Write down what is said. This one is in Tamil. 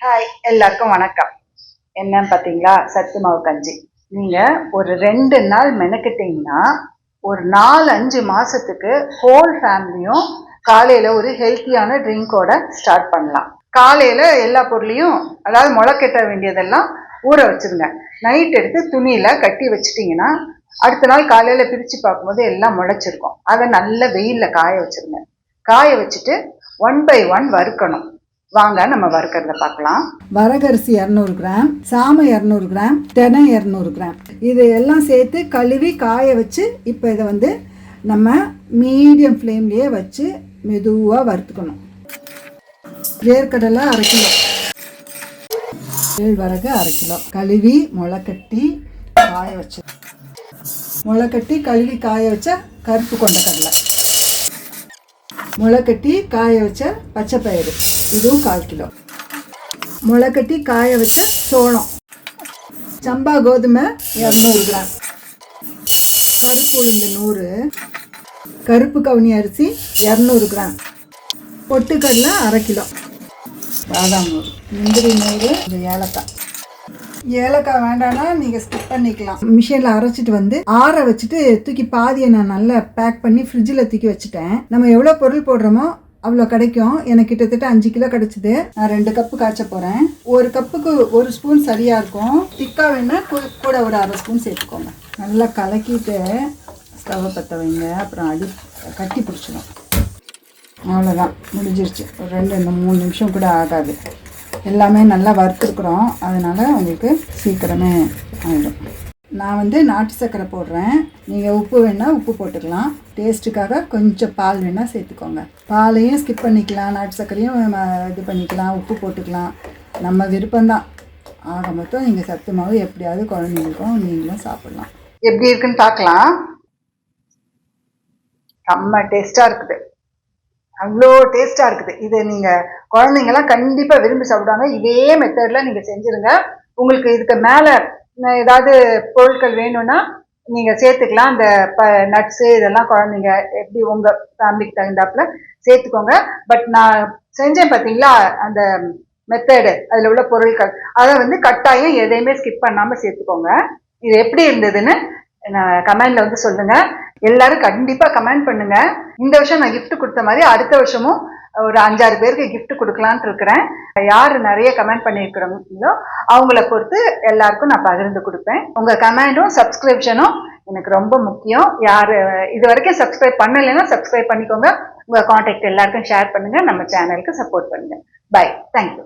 ஹாய், எல்லாருக்கும் வணக்கம். என்னன்னு பார்த்தீங்களா, சத்து மாவு கஞ்சி. நீங்கள் ஒரு 2 நாள் மெனக்கிட்டீங்கன்னா ஒரு 4-5 மாதத்துக்கு ஹோல் ஃபேமிலியும் காலையில் ஒரு ஹெல்த்தியான ட்ரிங்கோட ஸ்டார்ட் பண்ணலாம். காலையில் எல்லா பொருளையும், அதாவது முளைக்கட்ட வேண்டியதெல்லாம் ஊற வச்சுருங்க. நைட் எடுத்து துணியில் கட்டி வச்சுட்டிங்கன்னா அடுத்த நாள் காலையில் பிரித்து பார்க்கும்போது எல்லாம் முளைச்சிருக்கும். அதை நல்ல வெயிலில் காய வச்சுருங்க. காய வச்சுட்டு 1 by 1 வறுக்கணும். வாங்க நம்ம வறுக்கிறத பார்க்கலாம். வரகரிசி 200 கிராம், சாமை 200 கிராம், தெனை 200 கிராம், இது எல்லாம் சேர்த்து கழுவி காய வச்சு இப்போ இதை நம்ம மீடியம் ஃப்ளேம்லேயே வச்சு மெதுவாக வறுத்துக்கணும். வேர்க்கடலை 1/2 கிலோ, கேழ்வரகு 1/2 கிலோ, கழுவி முளைக்கட்டி காய வச்சு, முளைக்கட்டி கழுவி காய வச்ச கருப்பு கொண்டக்கடலை, முளைக்கட்டி காய வச்ச பச்சை பயிறு, இதுவும் 1/4 கிலோ, முளைக்கட்டி காய வச்ச சோளம், சம்பா கோதுமை 200 கிராம், கருப்பு உளுந்து 100, கருப்பு கவுனி அரிசி 200 கிராம், பொட்டுக்கடலை 1/2 கிலோ, பாதாம் 100, முந்திரி 100, ஏலக்காய். ஏலக்காய் வேண்டாம்னா நீங்கள் ஸ்கிப் பண்ணிக்கலாம். மிஷினில் அரைச்சிட்டு ஆற வச்சுட்டு தூக்கி பாதியை நான் நல்லா பேக் பண்ணி ஃப்ரிட்ஜில் தூக்கி வச்சுட்டேன். நம்ம எவ்வளோ பொருள் போடுறோமோ அவ்வளோ கிடைக்கும். எனக்கு கிட்டத்தட்ட 5 கிலோ கிடச்சிது. நான் 2 கப்பு காய்ச்ச போகிறேன். ஒரு கப்புக்கு 1 ஸ்பூன் சரியாக இருக்கும். திக்காக வேணால் கூட ஒரு 1/2 ஸ்பூன் சேர்த்துக்கோங்க. நல்லா கலக்கிட்டு ஸ்டவ்வை பற்ற வைங்க. அப்புறம் கட்டி பிடிச்சிடும். அவ்வளோதான், முடிஞ்சிருச்சு. ஒரு 2-3 நிமிஷம் கூட ஆகாது. எல்லாமே நல்லா வறுத்துருக்குறோம், அதனால் உங்களுக்கு சீக்கிரமே ஆகிடும். நான் நாட்டு சர்க்கரை போடுறேன். நீங்கள் உப்பு வேணால் உப்பு போட்டுக்கலாம். டேஸ்ட்டுக்காக கொஞ்சம் பால் வேணால் சேர்த்துக்கோங்க. பாலையும் ஸ்கிப் பண்ணிக்கலாம், நாட்டு சர்க்கரையும் இது பண்ணிக்கலாம், உப்பு போட்டுக்கலாம். நம்ம விருப்பம்தான். ஆக மொத்தம் நீங்கள் சத்து மாவு எப்படியாவது குழந்தைங்களுக்கும் நீங்களும் சாப்பிட்லாம். எப்படி இருக்குன்னு பார்க்கலாம். செம்ம டேஸ்ட்டாக இருக்குது, அவ்வளோ டேஸ்ட்டாக இருக்குது. இது நீங்கள் குழந்தைங்களாம் கண்டிப்பாக விரும்பி சாப்பிடுவாங்க. இதே மெத்தடில் நீங்கள் செஞ்சுருங்க. உங்களுக்கு இதுக்கு மேலே ஏதாவது பொருட்கள் வேணும்னா நீங்கள் சேர்த்துக்கலாம். அந்த நட்ஸு இதெல்லாம் குழந்தைங்க எப்படி உங்கள் ஃபேமிலிக்கு தகுந்தாப்புல சேர்த்துக்கோங்க. பட் நான் செஞ்சேன் பார்த்தீங்களா அந்த மெத்தடு, அதில் உள்ள பொருட்கள் அதை கட்டாயம் எதையுமே ஸ்கிப் பண்ணாமல் சேர்த்துக்கோங்க. இது எப்படி இருந்ததுன்னு கமெண்ட்ல சொல்லுங்க. எல்லாரும் கண்டிப்பா கமெண்ட் பண்ணுங்க. இந்த வருஷம் நான் கிஃப்ட் கொடுத்த மாதிரி அடுத்த வருஷமும் ஒரு 5-6 பேருக்கு கிஃப்ட் கொடுக்கலான்ட்டு இருக்கிறேன். யாரு நிறைய கமெண்ட் பண்ணியிருக்கிறோங்களோ அவங்கள பொறுத்து எல்லாருக்கும் நான் பகிர்ந்து கொடுப்பேன். உங்க கமெண்டும் சப்ஸ்கிரிப்ஷனும் எனக்கு ரொம்ப முக்கியம். யாரு இது வரைக்கும் சப்ஸ்கிரைப் பண்ணலைன்னா சப்ஸ்கிரைப் பண்ணிக்கோங்க. உங்க கான்டாக்ட் எல்லாருக்கும் ஷேர் பண்ணுங்க. நம்ம சேனலுக்கு சப்போர்ட் பண்ணுங்க. பை. தேங்க்யூ.